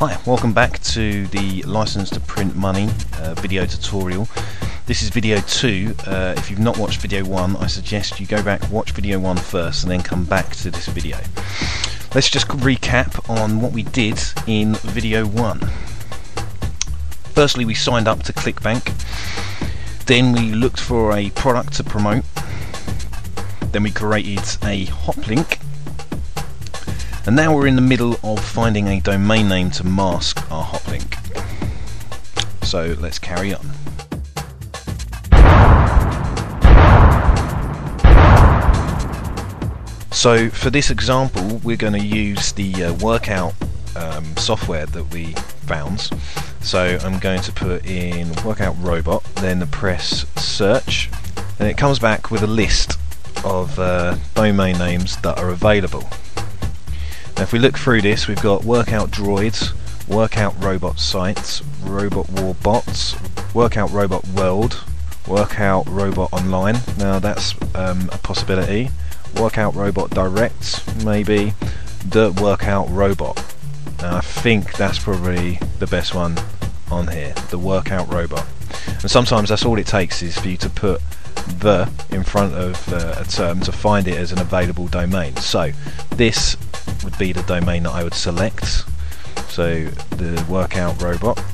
Hi, welcome back to the license to print money video tutorial. This is video 2. If you've not watched video 1, I suggest you go back, watch video 1 first and then come back to this video. Let's just recap on what we did in video 1. Firstly, we signed up to ClickBank. Then we looked for a product to promote. Then we created a hop link. And now we're in the middle of finding a domain name to mask our hop link. So let's carry on. So for this example, we're going to use the workout software that we found. So I'm going to put in workout robot, then press search, and it comes back with a list of domain names that are available. Now if we look through this, we've got workout droids, workout robot sites, robot war bots, workout robot world, workout robot online. Now that's a possibility. Workout robot direct, maybe. The workout robot. Now I think that's probably the best one on here, the workout robot. And sometimes that's all it takes is for you to put the in front of a term to find it as an available domain. So this would be the domain that I would select. So the workout robot. I'm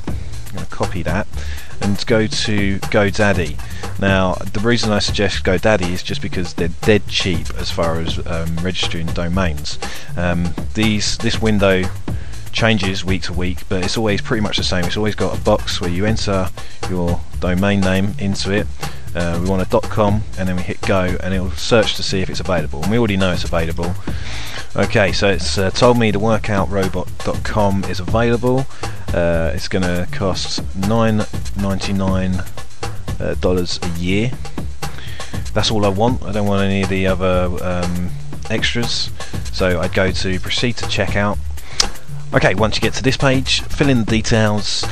going to copy that and go to GoDaddy. Now the reason I suggest GoDaddy is just because they're dead cheap as far as registering domains. This window changes week to week, but it's always pretty much the same. It's always got a box where you enter your domain name into it. We want a .com, and then we hit go, and it will search to see if it's available, and we already know it's available. Okay, so it's told me the workoutrobot.com is available. It's going to cost $9.99 a year. That's all I want. I don't want any of the other extras, so I'd go to proceed to checkout. Okay, once you get to this page, fill in the details,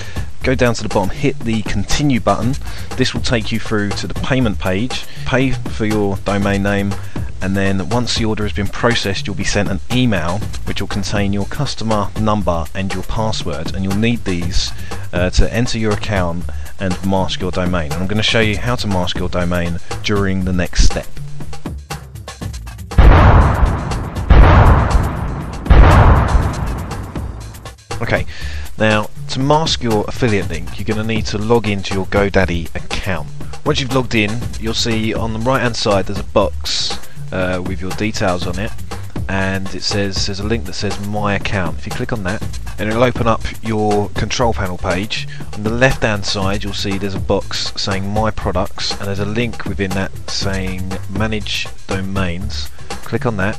go down to the bottom, hit the continue button. This will take you through to the payment page. Pay for your domain name, and then once the order has been processed, you'll be sent an email which will contain your customer number and your password, and you'll need these to enter your account and mask your domain. And I'm going to show you how to mask your domain during the next step. Okay, now to mask your affiliate link, you're going to need to log into your GoDaddy account. Once you've logged in, you'll see on the right hand side there's a box with your details on it, and it says there's a link that says my account. If you click on that, and it'll open up your control panel page. On the left hand side you'll see there's a box saying my products, and there's a link within that saying manage domains. Click on that.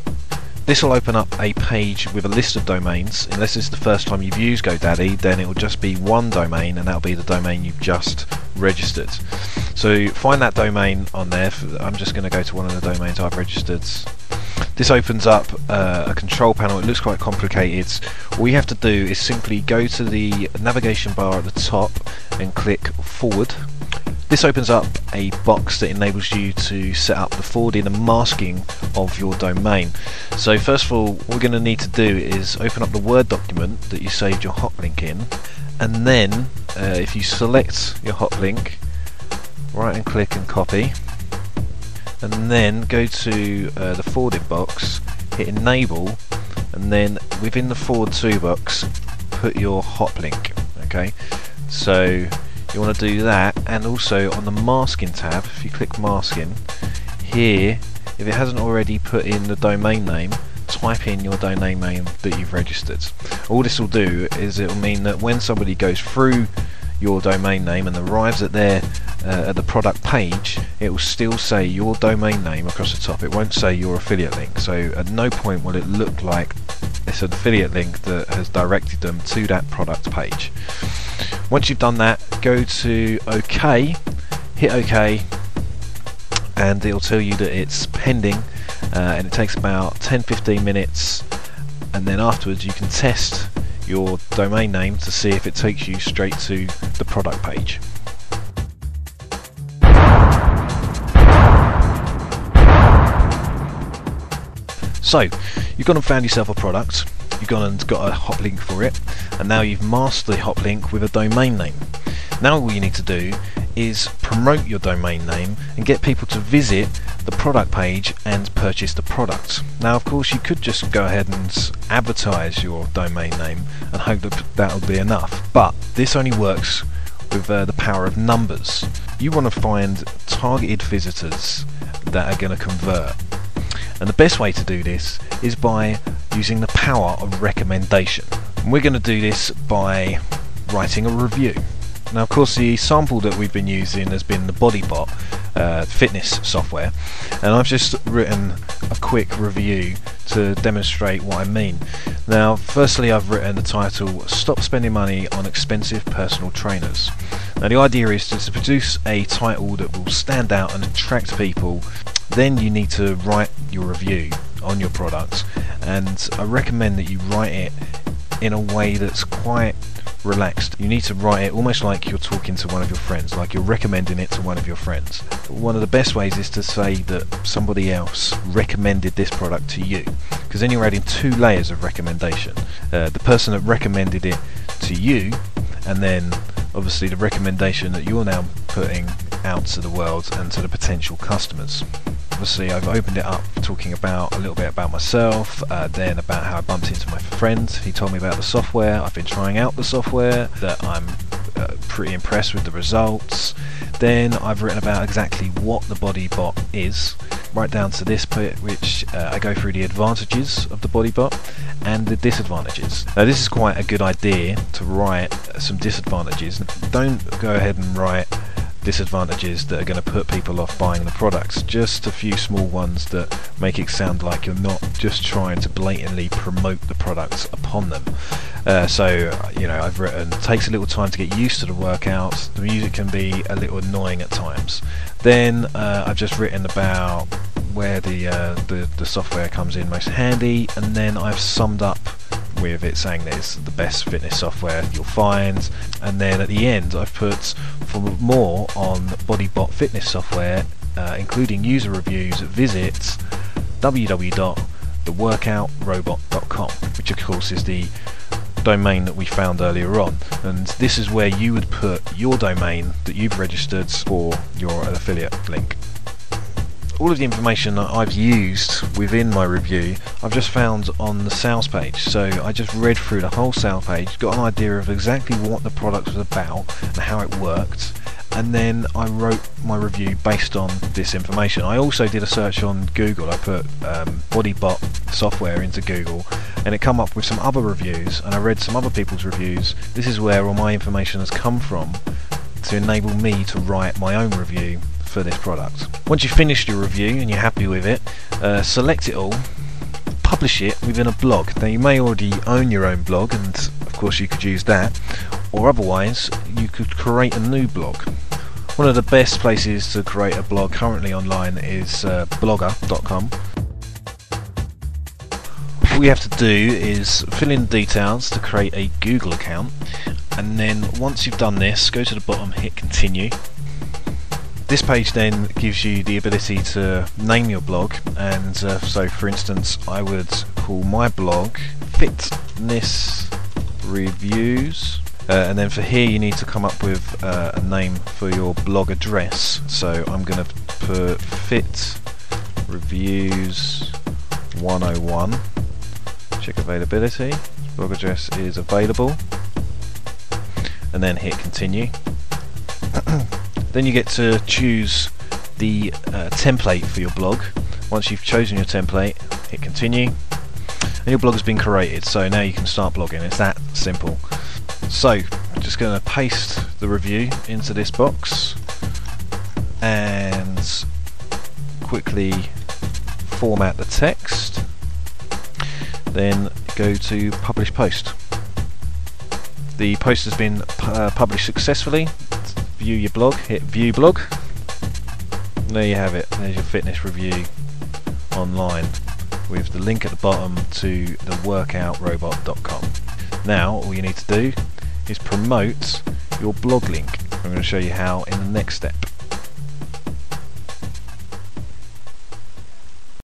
This will open up a page with a list of domains. Unless it's the first time you've used GoDaddy, then it will just be one domain, and that'll be the domain you've just registered. So find that domain on there. I'm just going to go to one of the domains I've registered. This opens up a control panel. It looks quite complicated. All you have to do is simply go to the navigation bar at the top and click forward. This opens up a box that enables you to set up the forwarding and masking of your domain. So first of all, what we're going to need to do is open up the Word document that you saved your hop link in, and then if you select your hop link, right and click and copy, and then go to the forwarding box, hit enable, and then within the forward to box put your hop link. Okay, so you want to do that, and also on the masking tab, if you click masking here, if it hasn't already put in the domain name, type in your domain name that you've registered. All this will do is it will mean that when somebody goes through your domain name and arrives at the product page, it will still say your domain name across the top. It won't say your affiliate link, so at no point will it look like it's an affiliate link that has directed them to that product page. Once you've done that, go to OK, hit OK, and it'll tell you that it's pending, and it takes about 10-15 minutes, and then afterwards you can test your domain name to see if it takes you straight to the product page. So you've gone and found yourself a product. you've gone and got a hot link for it, and now you've masked the hot link with a domain name. Now all you need to do is promote your domain name and get people to visit the product page and purchase the product. Now of course you could just go ahead and advertise your domain name and hope that that'll be enough, but this only works with the power of numbers. You want to find targeted visitors that are going to convert, and the best way to do this is by using the power of recommendation. And we're going to do this by writing a review. Now of course the sample that we've been using has been the BodyBot fitness software, and I've just written a quick review to demonstrate what I mean. Now firstly I've written the title, "Stop Spending Money on Expensive Personal Trainers." Now the idea is to produce a title that will stand out and attract people. Then you need to write your review on your product, and I recommend that you write it in a way that's quite relaxed. You need to write it almost like you're talking to one of your friends, like you're recommending it to one of your friends. One of the best ways is to say that somebody else recommended this product to you, because then you're adding two layers of recommendation. The person that recommended it to you, and then obviously the recommendation that you're now putting out to the world and to the potential customers. Obviously I've opened it up talking about a little bit about myself, then about how I bumped into my friend. He told me about the software. I've been trying out the software, that I'm pretty impressed with the results. Then I've written about exactly what the BodyBot is, right down to this bit which I go through the advantages of the BodyBot and the disadvantages. Now this is quite a good idea to write some disadvantages. Don't go ahead and write disadvantages that are going to put people off buying the products. Just a few small ones that make it sound like you're not just trying to blatantly promote the products upon them. So you know, I've written, takes a little time to get used to the workouts, the music can be a little annoying at times. Then I've just written about where the software comes in most handy, and then I've summed up with it saying that it's the best fitness software you'll find, and then at the end I've put, for more on BodyBot fitness software, including user reviews, visit www.theworkoutrobot.com, which of course is the domain that we found earlier on, and this is where you would put your domain that you've registered for your affiliate link. All of the information that I've used within my review I've just found on the sales page, so I just read through the whole sales page, got an idea of exactly what the product was about and how it worked, and then I wrote my review based on this information. I also did a search on Google. I put BodyBot software into Google and it come up with some other reviews, and I read some other people's reviews. This is where all my information has come from to enable me to write my own review for this product. Once you've finished your review and you're happy with it, select it all, publish it within a blog. Now you may already own your own blog, and of course you could use that, or otherwise you could create a new blog. One of the best places to create a blog currently online is blogger.com. All you have to do is fill in the details to create a Google account, and then once you've done this, go to the bottom, hit continue. This page then gives you the ability to name your blog, and so for instance I would call my blog Fitness Reviews, and then for here you need to come up with a name for your blog address. So I'm going to put Fit Reviews 101, check availability, blog address is available, and then hit continue. Then you get to choose the template for your blog. Once you've chosen your template, hit continue, and your blog has been created. So now you can start blogging. It's that simple. So I'm just going to paste the review into this box and quickly format the text. Then go to publish post. The post has been published successfully. View your blog, hit view blog. There you have it. There's your fitness review online with the link at the bottom to theworkoutrobot.com. Now all you need to do is promote your blog link. I'm going to show you how in the next step.